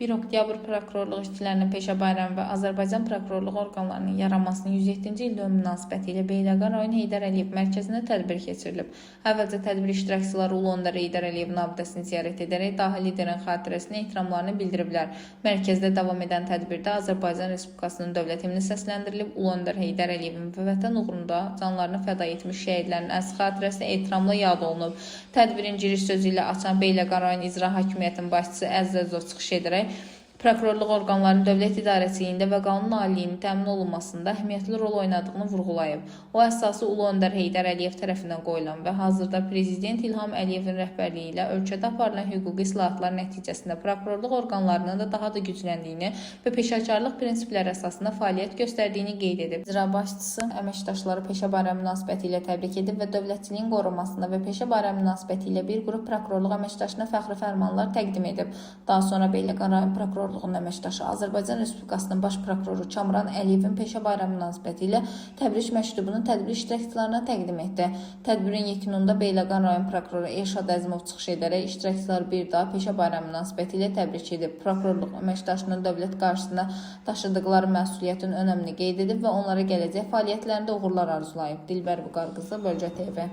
1 oktyabr prokurorluq işçilərinin peşə bayramı və Azərbaycan prokurorluq orqanlarının yaranmasının 107-ci il dönümü münasibəti ilə Beyləqan rayon Heydər Əliyev mərkəzində tədbir keçirilib. Əvvəlcə tədbir iştirakçıları Ulu Öndər Heydər Əliyevin abidəsini ziyarət edərək dahi liderin xatirəsinə ehtiramlarını bildiriblər. Mərkəzdə davam edən tədbirdə Azərbaycan Respublikasının dövlət himni səsləndirilib, Ulu Öndər Heydər Əliyevin və vətən uğrunda canlarını fəda etmiş şəhidlərin əziz xatirəsi ehtiramla yad olunub. Tədbirin giriş sözü ilə açan Beyləqan rayon İcra Hakimiyyətinin başçısı Əziz Əzizov çıxış edərək prokurorluq orqanlarının dövlət idarəçiliyində və qanun aliliyinin təmin olunmasında əhəmiyyətli rol oynadığını vurğulayıb. O əsası Ulu Öndər Heydər Əliyev tərəfindən qoyulan və hazırda Prezident İlham Əliyevin rəhbərliyi ilə ölkədə aparılan hüquqi islahatlar nəticəsində prokurorluq orqanlarının da daha da gücləndiyini və peşəkarlıq prinsipləri əsasında fəaliyyət göstərdiyini qeyd edib. İcra başçısı əməkdaşları peşə bayramı münasibəti ilə təbrik edib və dövlətçiliyin qorunmasında və peşə bayramı münasibəti ilə bir qrup prokurorluq əməkdaşına fəxri fərmanlar təqdim edib. Daha sonra Beyləqan rayon prokurorluğunun əməkdaşı Azərbaycan Respublikasının baş prokuroru Kamran Əliyevin peşə bayramı münasibəti ilə təbrik məktubunu tədbir iştirakçılarına təqdim etdi. Tədbirin yekununda Beyləqan rayon prokuroru Elşad Əzimov çıxış edərək iştirakçıları bir daha peşə bayramı münasibəti ilə təbrik edib. Prokurorluq əməkdaşının dövlət qarşısında daşıdıqları məsuliyyətin önəmini qeyd edib və onlara gələcək fəaliyyətlərində uğurlar arzulayıb. Dilbər Vüqar qızı, Bölgə TV.